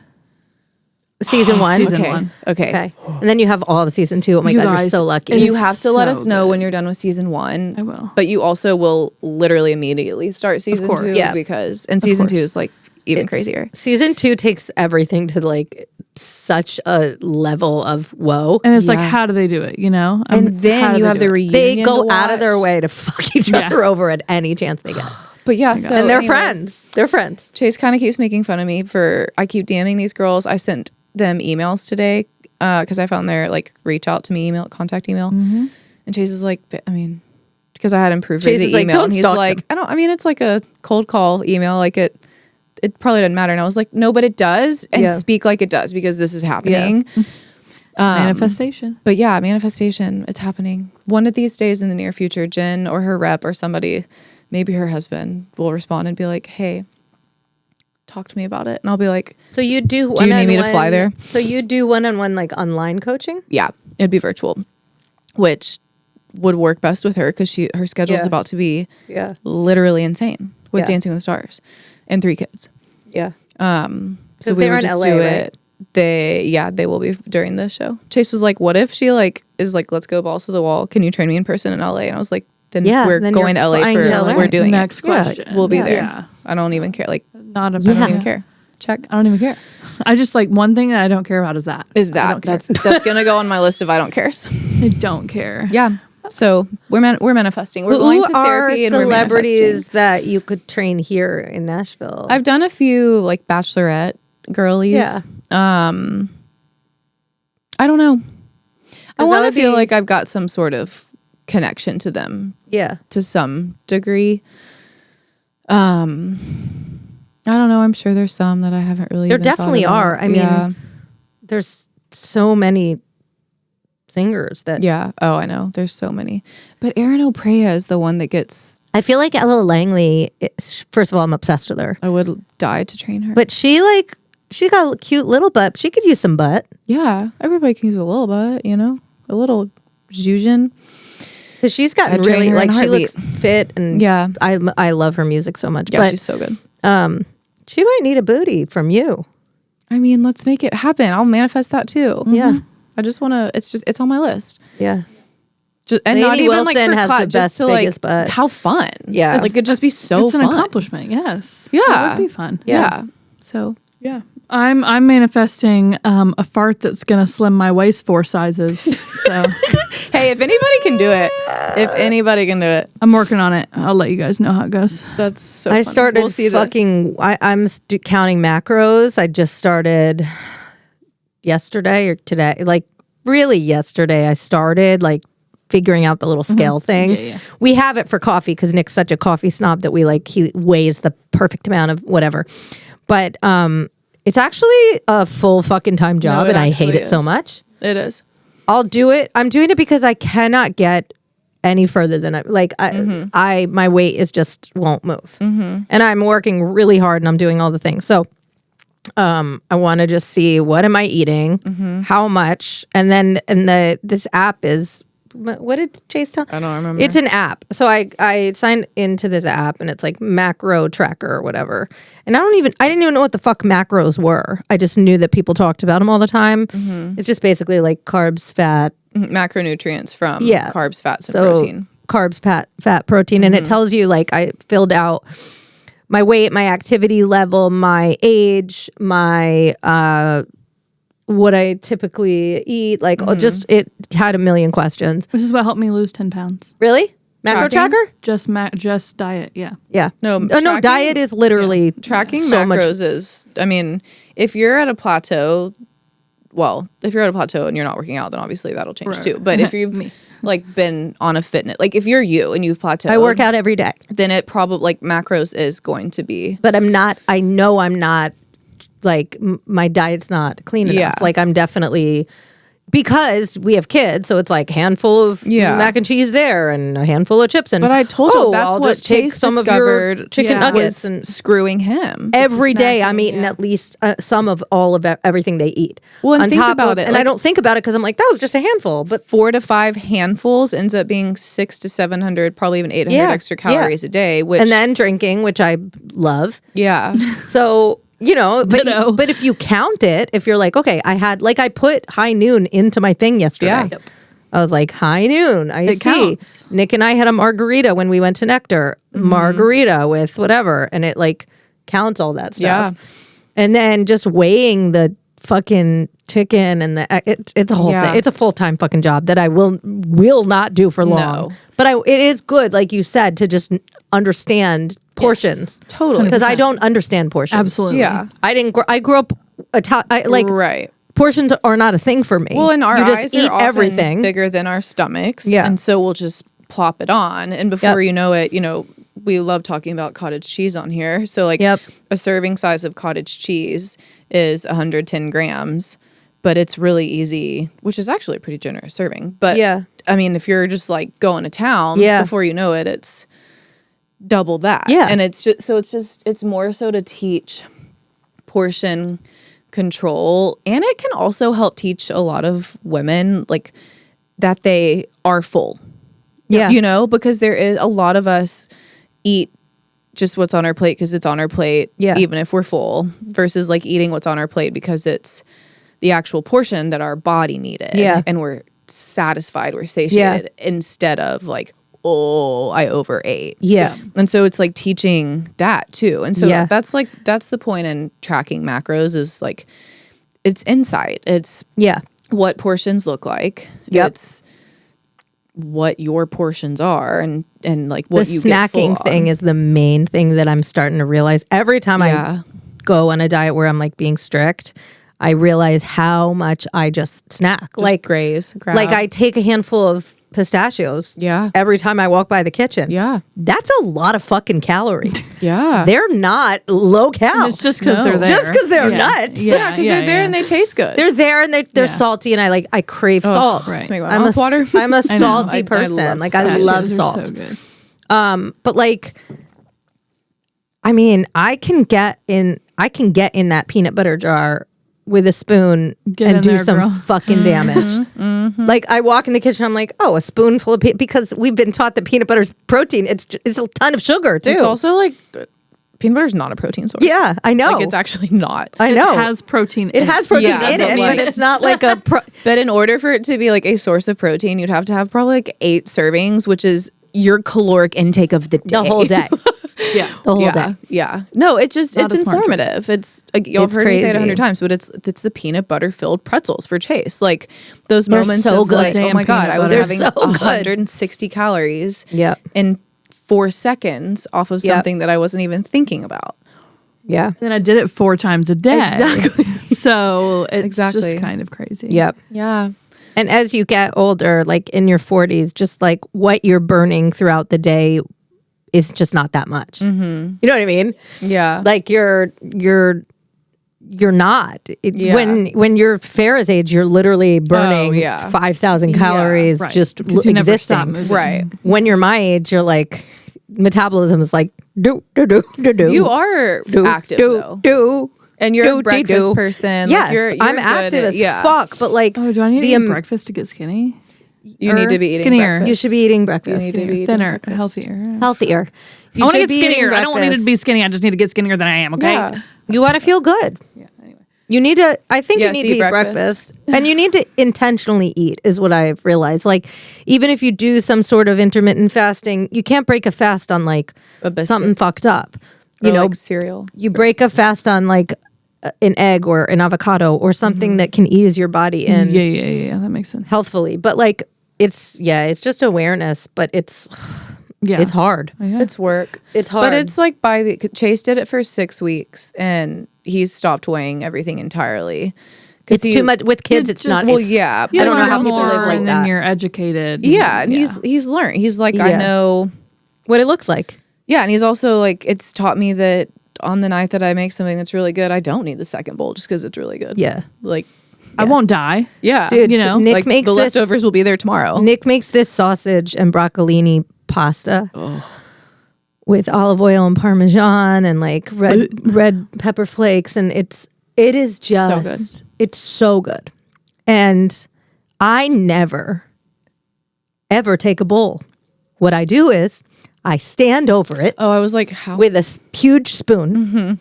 Season 1. Season okay. 1. Okay. Okay. And then you have all of season 2. Oh my You god, you're guys, so lucky. it You is have to let so us know good. when you're done with season 1. I will. But you also will literally immediately start season course. 2 Yeah. because season 2 course. is like even crazier. Season 2 takes everything to like such a level of whoa. And it's like, Yeah. how do they do it? You know? And how then do you they have do the it? reunion. They go to out of their watch. way to fuck each Yeah. other over at any chance they get. But yeah, so And they're anyways, friends. They're friends. Chase kind of keeps making fun of me for I keep DMing these girls. I sent them emails today because I found their like reach out to me contact email, and Chase is like, I mean, because I had improved Chase the is like, email, "Don't and he's stalk like, them." I don't. I mean, it's like a cold call email, like it probably doesn't matter. And I was like, no, but it does, and Yeah. speak like it does because this is happening. Manifestation. But yeah, manifestation, it's happening. One of these days in the near future, Jen or her rep or somebody, maybe her husband, will respond and be like, hey, talk to me about it. And I'll be like, So you do Do you need me to fly there? So you do one-on-one like online coaching? yeah, it'd be virtual, which would work best with her because her schedule's Yeah. about to be Yeah. literally insane with Yeah. Dancing with the Stars and 3 kids. Yeah. So we they're would in just LA, do right? it. They will be during the show. Chase was like, what if she like is like, let's go balls to the wall. Can you train me in person in LA? And I was like, then Yeah, we're then going to you're LA flying for to LA. we're doing Next it. question. We'll be there. Yeah. I don't even care. Like, Not a I don't Yeah. even care. Check. I don't even care. I just like one thing that I don't care about is that. Is I that don't care. that's gonna go on my list of I don't cares. I don't care. Yeah. So we're manifesting. We're Who going to are therapy and we're celebrities manifesting. that you could train here in Nashville? I've done a few like bachelorette girlies. Yeah. I don't know. I that want to would feel be- like I've got some sort of connection to them yeah. to some degree. I don't know. I'm sure there's some that I haven't really. There even thought definitely about. are. I mean, yeah. There's so many singers that Yeah. Oh, I know. There's so many. But Erin O'Prea is the one that gets. I feel like Ella Langley. First of all, I'm obsessed with her, I would die to train her. but she got a cute little butt. She could use some butt yeah, everybody can use a little bit, you know, a little zhuzhin. because she's gotten I'd train really her in like a she heartbeat. looks fit and Yeah. I love her music so much. Yeah, but she's so good. She might need a booty from you. I mean, let's make it happen. I'll manifest that too. Yeah. I just want to, it's on my list. Yeah. Just, and Lainey not even Wilson like for has clout, the just best, to like, biggest butt. how fun. Yeah. Like it'd just be so It's an fun. accomplishment. Yes. Yeah. That would be fun. Yeah. So Yeah. I'm manifesting a fart that's gonna slim my waist 4 sizes. So hey, if anybody can do it, I'm working on it. I'll let you guys know how it goes. that's so I fun. started We'll see fucking. I'm counting macros. I just started yesterday or today. Like really yesterday, I started like figuring out the little scale thing. Yeah. We have it for coffee because Nick's such a coffee snob that he weighs the perfect amount of whatever. But it's actually a full fucking time job, it and I hate actually it so is. much. It is. I'll do it. I'm doing it because I cannot get any further than I my weight is just won't move, and I'm working really hard and I'm doing all the things. So, I want to just see what am I eating, how much, and then this app is. What did Chase tell? I don't remember. It's an app. So I signed into this app and it's like macro tracker or whatever. And I didn't even know what the fuck macros were. I just knew that people talked about them all the time. It's just basically like carbs, fat, macronutrients from carbs, fats, and protein. Carbs, fat, protein. And it tells you like I filled out my weight, my activity level, my age, my what I typically eat, like just it had a million questions. This is what helped me lose 10 pounds. Really? Macro tracker? Just diet. Yeah. Yeah. No, no, diet is literally tracking so much. macros is, I mean, if you're at a plateau, if you're at a plateau and you're not working out, then obviously that'll change too. But if you've like been on a fitness, like if you're you and you've plateaued, I work out every day. Then it probably like macros is going to be. But I know I'm not like my diet's not clean enough. Yeah. Like I'm definitely, because we have kids, so it's like handful of mac and cheese there and a handful of chips. And But I told you that's I'll what just take Chase some of your discovered chicken nuggets was and screwing him. every day I'm eating at least some of all of everything they eat. Well, and on think top about of, it, and like- I don't think about it because I'm like, that was just a handful. But 4 to 5 handfuls ends up being 600 to 700, probably even 800 extra calories a day. Which, and then drinking, which I love. yeah. So, but if you count it, if you're like, okay, I put high noon into my thing yesterday. Yeah. Yep. I was like, high noon. I It see. counts. Nick and I had a margarita when we went to Nectar. Margarita with whatever. And it like counts all that stuff. Yeah. And then just weighing the fucking chicken and it's a whole thing. It's a full-time fucking job that I will not do for long. No. But it is good, like you said, to just understand portions. Totally. Because I don't understand portions. Absolutely. Yeah. I grew up Right. portions are not a thing for me. Well, and our you eyes just eat are often everything. bigger than our stomachs. Yeah. And so we'll just plop it on. And before you know it, we love talking about cottage cheese on here. So like a serving size of cottage cheese is 110 grams, but it's really easy, which is actually a pretty generous serving. But I mean, if you're just like going to town, before you know it, it's double that. Yeah. And it's more so to teach portion control, and it can also help teach a lot of women like that they are full. Yeah. Because there is a lot of us eat just what's on our plate because it's on our plate, even if we're full, versus like eating what's on our plate because it's the actual portion that our body needed. Yeah. And we're satisfied, we're satiated, instead of like, oh, I overate. Yeah. And so it's like teaching that too. And so that's the point in tracking macros is like, it's insight. It's what portions look like. Yep. It's what your portions are and like what the you get full snacking thing on. is the main thing that I'm starting to realize every time I go on a diet where I'm like being strict. I realize how much I just snack. Just grab. Like I take a handful of pistachios every time I walk by the kitchen. Yeah. That's a lot of fucking calories. Yeah. They're not low cal. It's just because they're there. Just because they're nuts. Yeah, because they're there and they taste good. They're there and they're salty and I crave salt. Right. Make my I'm mouth water. I'm a salty I person. love I Pistachios love are salt. so good. But like, I mean, I can get in that peanut butter jar with a spoon Get and in do there, some girl. fucking damage. Like I walk in the kitchen, I'm like, oh, a spoonful of because we've been taught that peanut butter's protein. It's a ton of sugar too. It's also like peanut butter is not a protein source. Yeah, I know. Like, it's actually not. I know. It has protein. It has protein Yeah, in it, but it's not like a. But in order for it to be like a source of protein, you'd have to have probably like 8 servings, which is your caloric intake of the day. The whole day. Yeah. The whole yeah, day. yeah. No, it's just Not it's a smart informative. It's like, y'all have It's heard me say it crazy. 100 times, but it's the peanut butter filled pretzels for Chase. Like those They're moments so of good. like, oh Damn my god, peanut I was butter. having They're so good. 160 calories. Yep. in 4 seconds off of Yep. something that I wasn't even thinking about. Yeah. Then I did it 4 times a day. Exactly. So it's Exactly. just kind of crazy. Yep. Yeah. And as you get older, like in your 40s, just like what you're burning throughout the day is just not that much. Mm-hmm. You know what I mean? Yeah. Like you're not. Yeah. When you're Farrah's age, you're literally burning yeah. 5,000 calories right. just 'Cause you never stop existing. moving. Right. When you're my age, you're like metabolism is like do do do do do. You are do, active do, though. do. And you're do, a breakfast do. person. Yes, Like you're I'm good active at- as yeah. fuck. But like, Oh, do I need to the eat breakfast to get skinny? You need to be eating Skinnier. breakfast. You should be eating breakfast. You need to be eating Thinner, breakfast. healthier. Healthier. You I want to should get be eating skinnier. I don't want to breakfast. be skinny. I just need to get skinnier than I am. Okay. Yeah. You want to feel good. Yeah. Anyway. You need to. I think Yes, you need eat to eat breakfast, and you need to intentionally eat. Is what I've realized. Like, even if you do some sort of intermittent fasting, you can't break a fast on like A biscuit. something fucked up. You Or, know, like cereal. you break a fast on like an egg or an avocado or something that can ease your body in Yeah. That makes sense. healthfully. But like, it's just awareness. But it's Yeah. it's hard. Yeah. It's work. It's hard. But it's like Chase did it for 6 weeks and he's stopped weighing everything entirely. It's too much with kids. It's just- not. Well, it's- yeah. You I don't know learn how people more, live like and that. then you're educated. Yeah, and he's learned. He's like, I Yeah. know. what it looks like. Yeah, and he's also like, it's taught me that on the night that I make something that's really good, I don't need the second bowl just because it's really good. Yeah. Like, I won't die. yeah. Dude, You know, Nick like makes the this. leftovers will be there tomorrow. Nick makes this sausage and broccolini pasta with olive oil and Parmesan and like red pepper flakes, and it is just it's so good. And I never ever take a bowl. What I do is I stand over it Oh, I was like, how? with a huge spoon,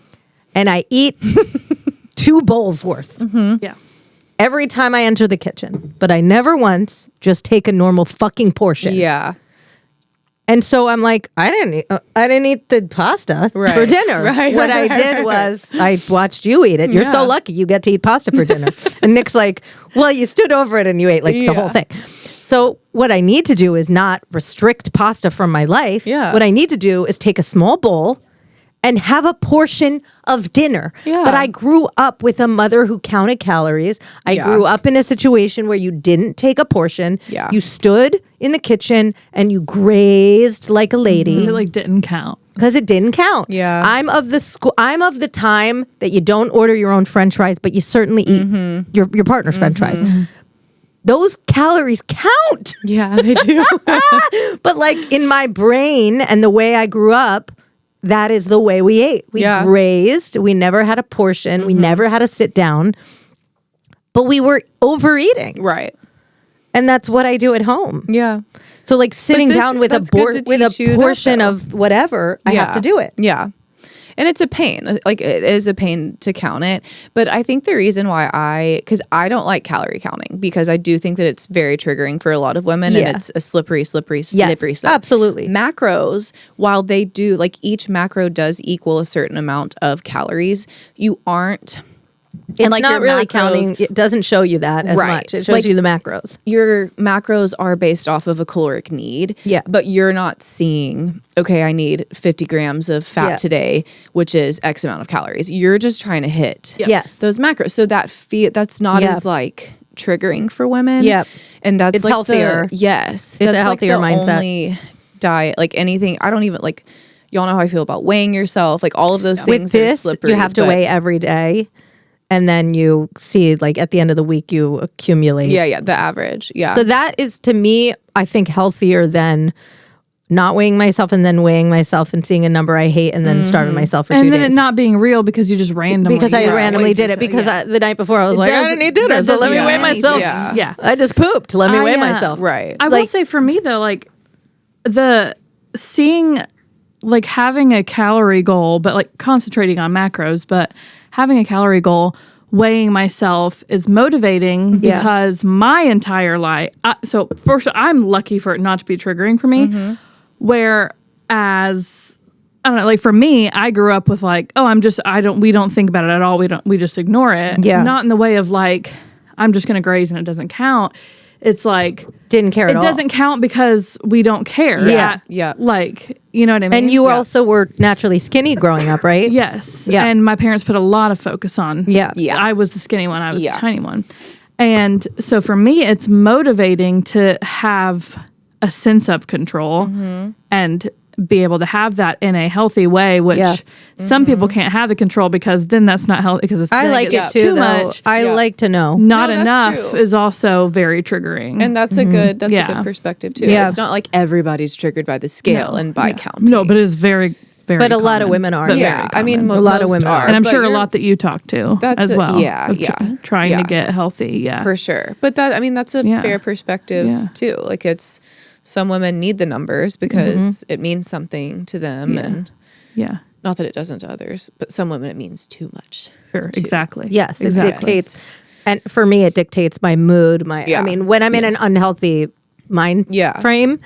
and I eat 2 bowls worth. Yeah. Every time I enter the kitchen, but I never once just take a normal fucking portion. Yeah. And so I'm like, I didn't eat the pasta for Right. dinner. Right, What right, I did was I watched you eat it. You're so Yeah. lucky you get to eat pasta for dinner. And Nick's like, well, you stood over it and you ate like the whole Yeah. thing. So what I need to do is not restrict pasta from my life. Yeah. What I need to do is take a small bowl and have a portion of dinner. Yeah. But I grew up with a mother who counted calories. I Yeah. grew up in a situation where you didn't take a portion. Yeah. You stood in the kitchen and you grazed like a lady So it like didn't count. because it didn't count. Yeah. I'm of the time that you don't order your own French fries, but you certainly eat your partner's French fries. Those calories count. Yeah, they do. But like in my brain and the way I grew up, that is the way we ate. We Yeah. grazed. We never had a portion. We never had to sit down. But we were overeating. Right. And that's what I do at home. Yeah. So like sitting this- down with that's good to with a teach you that, portion though. of whatever, I have to do it. Yeah. And it's a pain. Like, it is a pain to count it. But I think the reason why because I don't like calorie counting, because I do think that it's very triggering for a lot of women, Yeah. and it's a slippery slope. absolutely. Macros, while they do, like, each macro does equal a certain amount of calories, you aren't. It's like, not your really macros- counting. It doesn't show you that as Right. much. It shows Like, you the macros. Your macros are based off of a caloric need. Yeah. But you're not seeing, okay, I need 50 grams of fat Yeah. today, which is X amount of calories. You're just trying to hit Yes. those macros. So that's not Yeah. as like triggering for women. Yep. And that's It's like healthier. Yes. It's a that's healthier like the mindset. only diet, like anything. I don't even like, y'all know how I feel about weighing yourself. Like all of those things With are this, slippery. you have to but- weigh every day. And then you see, like, at the end of the week, you accumulate. Yeah. The average. Yeah. So that is, to me, I think healthier than not weighing myself and then weighing myself and seeing a number I hate and then starving myself for 2 And days. then it not being real because you just randomly. because I yeah, randomly like, did it because yeah. the night before I was like, I doesn't- didn't eat dinner, that so let me doesn't weigh mean myself. Yeah. Yeah. I just pooped. Let me weigh myself. right. I will Like- say for me though, like the seeing like having a calorie goal, but like concentrating on macros, but having a calorie goal, weighing myself is motivating because my entire life. So first, I'm lucky for it not to be triggering for me. Whereas, I don't know, like for me, I grew up with like, we don't think about it at all. We just ignore it. Yeah. Not in the way of like, I'm just going to graze and it doesn't count. It's like didn't care at all. It doesn't count because we don't care. Yeah. Like, you know what I mean? And you also were naturally skinny growing up, right? Yes. Yeah. And my parents put a lot of focus on. Yeah. I was the skinny one. I was the tiny one. And so for me, it's motivating to have a sense of control and be able to have that in a healthy way, which some people can't have the control because then that's not healthy because it's I like it too much. I like to know. Not No, enough true. is also very triggering. And that's a good perspective too. Yeah. It's not like everybody's triggered by the scale and by counting. No, but it is very, very But a lot of common. women are. But yeah, very I mean, common. A lot of women are. And I'm but sure a you're- lot that you talk to That's as well. trying Trying to get healthy. Yeah. for sure. But that's a fair perspective too. Like it's some women need the numbers because it means something to them, and Yeah. not that it doesn't to others, but some women it means too much. Sure. Exactly. Yes, it Exactly. dictates. And for me, it dictates my mood. I mean, when I'm in an unhealthy mind frame,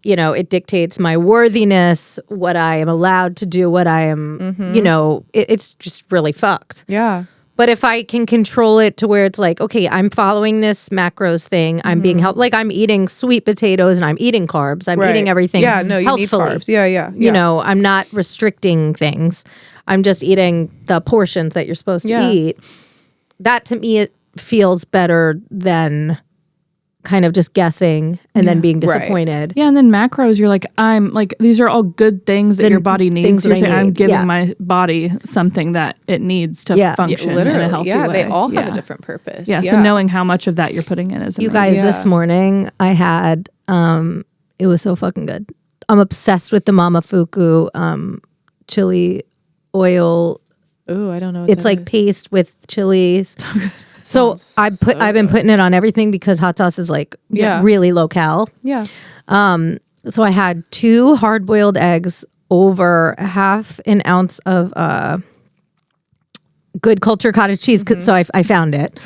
you know, it dictates my worthiness, what I am allowed to do, what I am, you know, it's just really fucked. Yeah. But if I can control it to where it's like, okay, I'm following this macros thing, I'm being like I'm eating sweet potatoes and I'm eating carbs, I'm eating everything Yeah, no, you need healthfully. carbs. Yeah. You know, I'm not restricting things. I'm just eating the portions that you're supposed to eat. That to me, it feels better than kind of just guessing and then being disappointed. Yeah, and then macros, you're like, these are all good things that your body needs. things that You're I saying, I'm need, giving my body something that it needs to function in literally. a healthy way. They all have a different purpose. Yeah, so knowing how much of that you're putting in is You amazing. guys, this morning I had, it was so fucking good. I'm obsessed with the Mama Fuku chili oil. Ooh, I don't know. What It's that like is. paste with chilies. So I've been putting it on everything because hot sauce is like really low cal. Yeah. So I had 2 hard-boiled eggs over half an ounce of Good Culture cottage cheese. So I found it.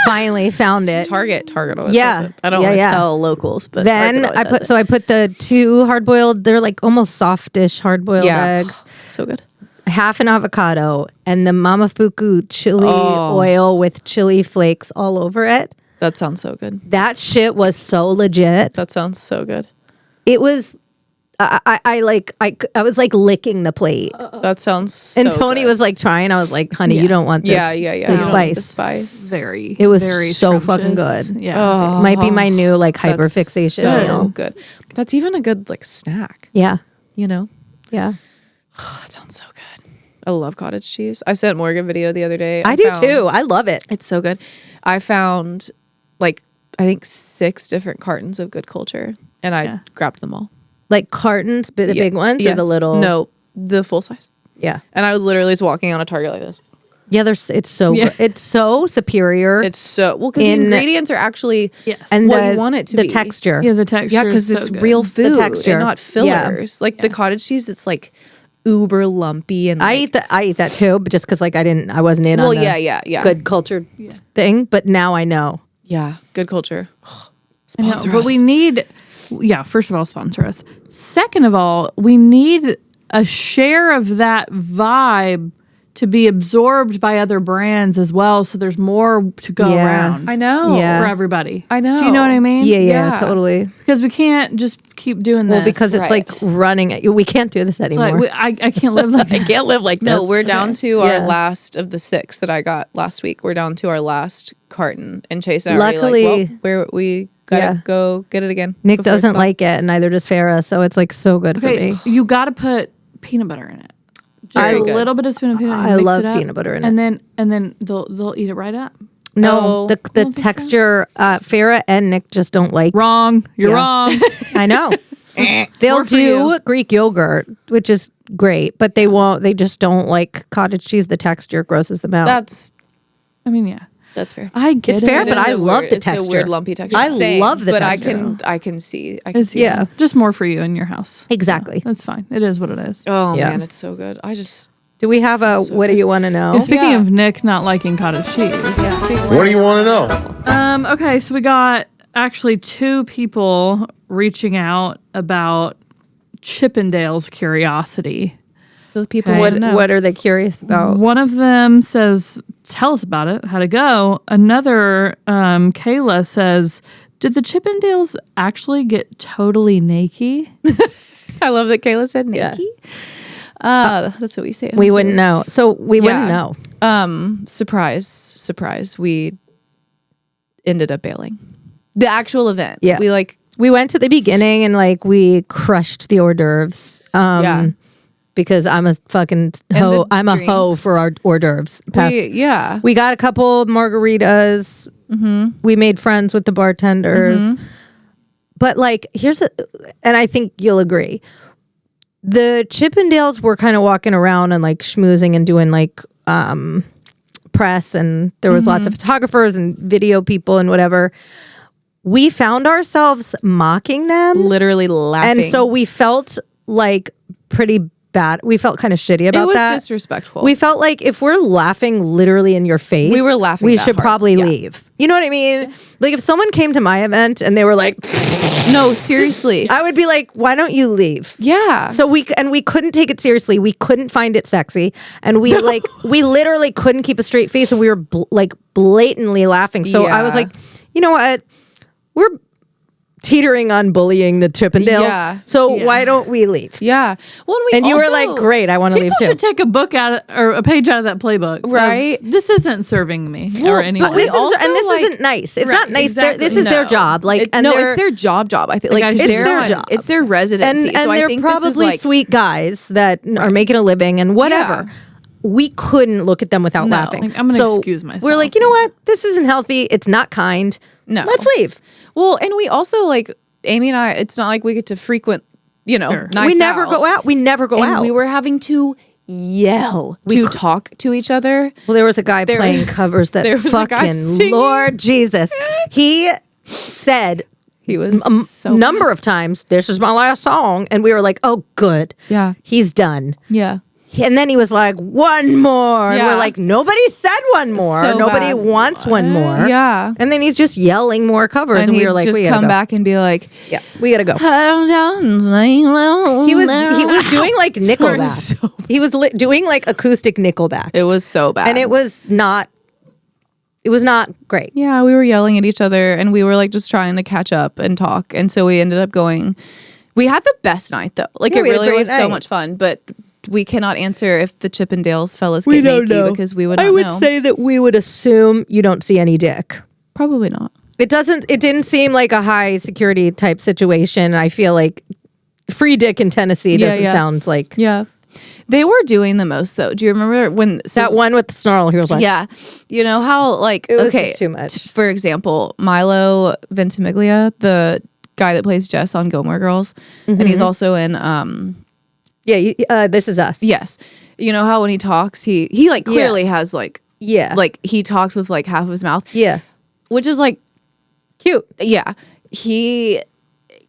Finally found it. Target always Yeah. says it. I don't want to tell locals, but Then Target always says it. I put the 2 hard-boiled, they're like almost softish hard-boiled eggs. So good. Half an avocado and the Mama Fuku chili oil with chili flakes all over it. That sounds so good. That shit was so legit. That sounds so good. It was I was like licking the plate. That sounds so And Tony good. was like trying. I was like, honey, you don't want this. Yeah. The You don't want spice. the spice. Very, It was very so scrumptious. fucking good. Yeah. It might be my new like That's hyperfixation so meal. good. That's even a good like snack. Yeah. You know. Yeah. That sounds so good. I love cottage cheese. I sent Morgan a video the other day. I do too. I love it. It's so good. I found like I think 6 different cartons of Good Culture, and I grabbed them all. Like cartons, but the big ones or the little? No, the full size. Yeah. And I literally was walking on a Target like this. Yeah, it's so good. It's so superior. It's so well because the ingredients are actually and what you want it to the be. texture. Yeah, the texture. Yeah, because is it's so good. real food, texture. and not fillers. Like the cottage cheese, it's like uber lumpy, and I eat that too, but just because like I wasn't in on the yeah. Good Culture thing, but now I know. Yeah, Good Culture. I know, Sponsor but us. we need, first of all, sponsor us. Second of all, we need a share of that vibe to be absorbed by other brands as well. So there's more to go around. I know. Yeah. For everybody. I know. Do you know what I mean? Yeah, totally. Because we can't just keep doing this. Well, because it's like running. We can't do this anymore. like I can't live like I can't live like this. No, we're down to Yeah. our last of the 6 that I got last week. We're down to our last carton, and Chase and I are Luckily- already like, well, we gotta go get it again. Nick before it's doesn't gone. like it, and neither does Farah. So it's like so good okay, for me. you got to put peanut butter in it. Just Very a good. little bit of spoon of peanut butter. I mix love it up, peanut butter in and then they'll eat it right up. No, Oh. the think so? texture. Farah and Nick just don't like. Wrong. You're Yeah. wrong. I know. They'll More for do you. Greek yogurt, which is great, but they won't. They just don't like cottage cheese. The texture grosses them out. That's I mean, yeah. That's fair. I get It's it. fair, It but is I a love weird- the it's texture. a weird lumpy texture. I Same, love the but texture. I can see. It's, Yeah. just more for you in your house. Exactly. That's fine. It is what it is. Oh Yeah. man, it's so good. I just Do we have a what do you want to know? And speaking Yeah. of Nick not liking cottage cheese. What do you want to know? Okay, so we got actually 2 people reaching out about Chippendale's curiosity. the people Okay. would know. What are they curious about? One of them says, "Tell us about it. How'd it go?" Another, Kayla says, "Did the Chippendales actually get totally naked?" I love that Kayla said Nikki. That's what we say. We wouldn't know. So we wouldn't know. Surprise. We ended up bailing. The actual event. Yeah. We went to the beginning and like we crushed the hors d'oeuvres. Yeah. Because I'm a fucking And hoe. the I'm a hoe drinks. for our hors d'oeuvres. Yeah. We got a couple margaritas. We made friends with the bartenders. But like, and I think you'll agree. The Chippendales were kind of walking around and like schmoozing and doing like press, and there was lots of photographers and video people and whatever. We found ourselves mocking them, Literally laughing. and so we felt like pretty bad. We felt kind of shitty about it was that. disrespectful. We felt like if we're laughing literally in your face, We were laughing We that should hard. probably Yeah. leave. You know what I mean? Like if someone came to my event and they were like, no, seriously. I would be like, why don't you leave? Yeah. So we couldn't take it seriously. We couldn't find it sexy, and we literally couldn't keep a straight face, and we were blatantly laughing. So I was Yeah. like, you know what? We're teetering on bullying the Chippendales. Yeah. So Yeah. were we leave? Yeah. Well, and And you were also- like, great, I want to leave People too. should take a book out or a page out of that playbook. of, Right. this isn't serving me or anyone. But this also, isn't nice. It's not nice. exactly. This is their No. job. Like, and no, they're, it's their job. I think Like, like it's they're their on- job. It's their residency. and so I they're think this is probably like, sweet guys that are making a living and whatever. Yeah. We couldn't look at them without No. laughing. Like, I'm gonna So excuse myself. We're like, you know what? This isn't healthy. It's not kind. No. Let's leave. Well, and we also like Amy and I. It's not like we get to frequent, nights We never go out. We never go and out. we were having to yell to talk to each other. Well, there was a guy playing covers that there was a guy fucking singing. Lord Jesus. He said He was a so number of times, "This is my last song," and we were like, "Oh, good. Yeah. He's done." Yeah. And then he was like, "One more." And we're Yeah. like, nobody said one more. So Nobody bad. wants one more. Yeah. And then he's just yelling more covers. And And we he'd were like, just we gotta come go. back and be like, Yeah, we gotta go. he He was doing like Nickelback. So He was doing like acoustic Nickelback. It was so bad. And it was not great. Yeah, we were yelling at each other and we were like just trying to catch up and talk. And so we ended up going. We had the best night though. Like Yeah, it we had a really great was so night. much fun. But we cannot answer if the Chippendales fellas get naked because we would not I would know. say that we would assume you don't see any dick. Probably not. It didn't seem like a high security type situation. I feel like free dick in Tennessee doesn't sound like Yeah. They were doing the most though. Do you remember when that one with the snarl. He was like, Yeah. You know how like was okay, just too much. For example, Milo Ventimiglia, the guy that plays Jess on Gilmore Girls, and Mm-hmm. he's also in yeah, This Is Us. yes. You know how when he talks, he like clearly has like Yeah. like he talks with like half of his mouth. Yeah. Which is like Cute. yeah. He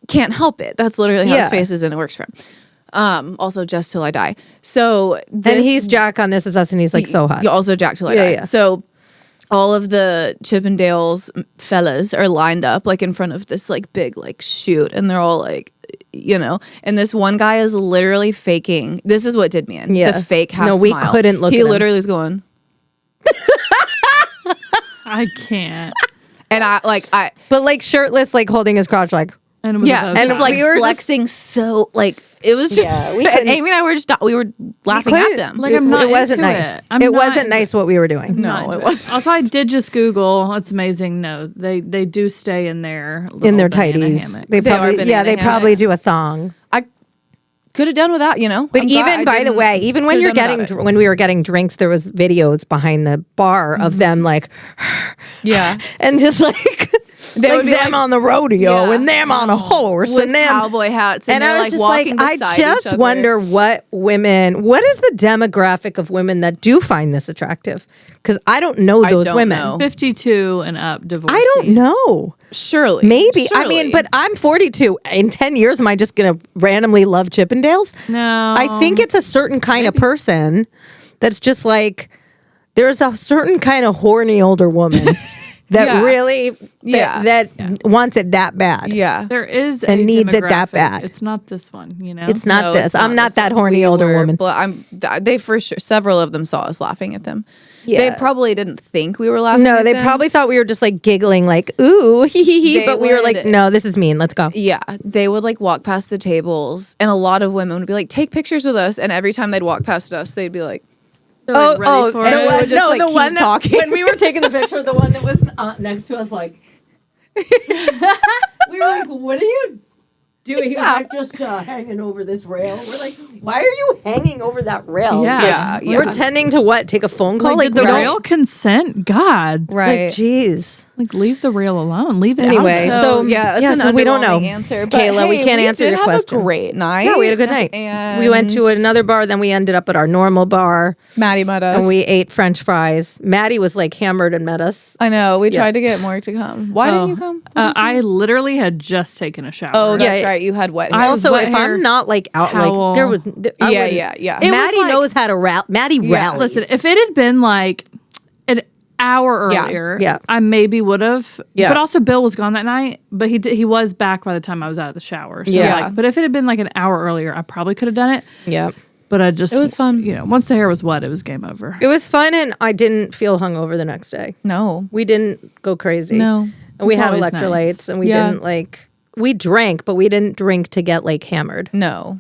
can't help it. That's literally how Yeah. his face is and it works for him. Also Just Till I Die. So this, And he's Jack on This Is Us, and he's like so hot. You also Jack Till I Yeah, Die. yeah. So all of the Chippendales fellas are lined up like in front of this like big like chute, and they're all like, and this one guy is literally faking. This is what did me in. Yeah. The fake half No, we smile. couldn't look He at him. literally was going, I can't. and I But like shirtless, like holding his crotch, like And with yeah, those- just like we were just- flexing so like it was just, Yeah, we and couldn't- Amy and I were just we were laughing at couldn't- them. Like, I'm not It wasn't into nice. it. I'm It not wasn't into nice what we were doing. Not into it. Also, I did just Google. It's amazing. No, they do stay in their In their little banana tighties, hammocks. they They are probably banana they probably hammocks. do a thong. I could have done without, But I'm glad even I by the didn't- way, even when could've you're done getting without it. when we were getting drinks, there was videos behind the bar of them like yeah. and just like They like would be them like- on the rodeo Yeah. and them on a horse with and them cowboy hats, and I they're was like just walking like, beside I each just other. wonder what is the demographic of women that do find this attractive? Because I don't know those don't women. know. 52 and up divorcees. I don't know. Surely, Maybe. I Surely. mean, but I'm 42. In 10 years, am I just going to randomly love Chippendales? No. I think it's a certain kind of person that's just like, there's a certain kind of horny older woman that Yeah. really that wants it that bad. yeah, there is and a needs it that demographic. bad. It's not this one, you know? It's not No, this. it's I'm not this that one. horny We older were- woman. But they for sure. Several of them saw us laughing at them. Yeah. They probably didn't think we were laughing. No, at they them. probably thought we were just like giggling, like, ooh, hee hee hee. They But we were like, would- no, this is mean. Let's go. Yeah, they would like walk past the tables, and a lot of women would be like, "Take pictures with us." And every time they'd walk past us, they'd be like, They're, like, ready for and it. we would just, like, keep that, talking. when we were taking the picture, the one that was next to us, like, we were like, what are you doing? He was like, just hanging over this rail. We're like, why are you hanging over that rail? Yeah. Yeah. Pretending to what? Take a phone call? Like, did the we don't- rail consent? God. "Right." Like, jeez. Like, leave the rail alone. Leave it Anyway, out. so- yeah, it's yeah, an so we don't know. underwhelming answer. But Kayla, we hey, can't answer did your have question. A great night. Yeah, we had a good night. And We went to another bar, then we ended up at our normal bar, Maddie met us. and we ate French fries. Maddie was like hammered and met us. I know. We tried to get Morg to come. Why didn't you come? I literally had just taken a shower. Oh, that's Yeah. right. You had wet hair. I Also, wet if hair, I'm not like out, towel. like there was, I Yeah, wouldn't- yeah. It was Maddie like- knows how to rally. Maddie rallies. Listen, if it had been like an hour Yeah, earlier, yeah. I maybe would have. Yeah. But also, Bill was gone that night, but he was back by the time I was out of the shower. So Yeah. like, but if it had been like an hour earlier, I probably could have done it. yeah, But I just It was fun. You know, once the hair was wet, it was game over. it was fun, and I didn't feel hungover the next day. No. We didn't go crazy. No. and we It's had always electrolytes, nice. and we Yeah. didn't like. We drank, but we didn't drink to get like hammered. No.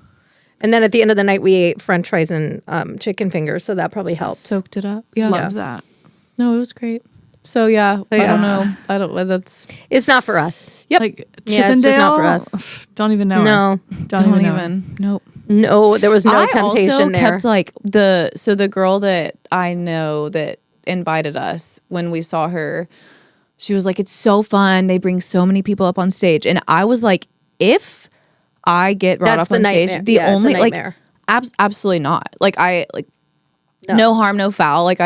And then at the end of the night, we ate French fries and chicken fingers, so that probably helped. Soaked it up. Yeah. Love that. No, it was great. So yeah, I yeah. don't know. I don't. That's It's not for us. Yep. Like Yeah, it's just not for Chippendale, us. Don't even know. No. her. Don't even. Know her. Nope. No, there was no I temptation also there. kept like the girl that I know that invited us when we saw her. She was like, "It's so fun. They bring so many people up on stage," and I was like, "If I get brought That's up the on nightmare. stage, the Yeah, it's a only like nightmare. absolutely not. Like no harm, no foul. Like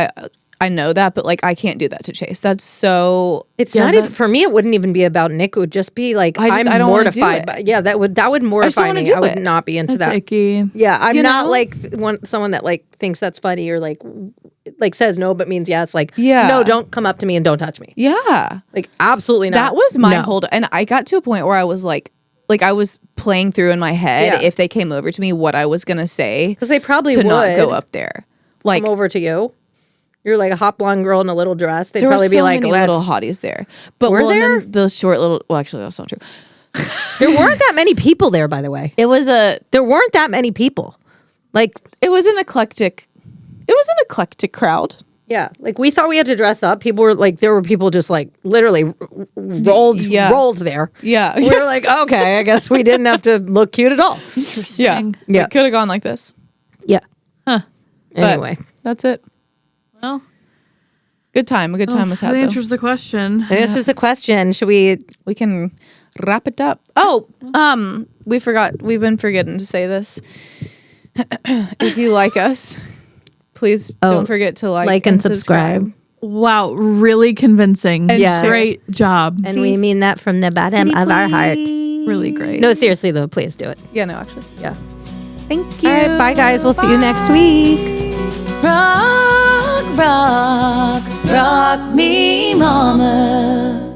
I know that, but like I can't do that to Chase. That's so. It's yeah, not even that's- for me. It wouldn't even be about Nick. It would just be like I I'm don't wanna do mortified. it. But yeah, that would don't mortify wanna me. do I would it. not be into That's that. icky. Yeah, I'm You not know? like someone that like thinks that's funny or like says no but means yeah. It's like Yeah. no, don't come up to me and don't touch me. Yeah. Like absolutely not. That was my No. whole, and I got to a point where I was like I was playing through in my head Yeah. if they came over to me what I was gonna say because they probably to would not go up there. Like come over to you. You're like a hot blonde girl in a little dress. They'd there probably were so be like, many let's. little hotties there, but Were well, and there? then the short little. Well, actually, that's not true. There weren't that many people there, by the way. It was There weren't that many people. Like it was an eclectic crowd. yeah, like we thought we had to dress up. People were like, there were people just like literally rolled there. Yeah, We were like, okay, I guess we didn't have to look cute at all. yeah. Yeah. It could have gone like this. Yeah. Huh. But Anyway, Well, that's it. A good time was that had. Though. answers the question. this is the question. Should we? We can wrap it up. Oh, we forgot. We've been forgetting to say this. If you like us, please don't forget to like and subscribe. Wow, really convincing. Yeah. Great job. And we mean that from the bottom of our heart. Really great. No, seriously though, please do it. Yeah, no, actually. Yeah. Thank you. All right, bye guys. We'll see you next week. Rock, rock, rock me, mama.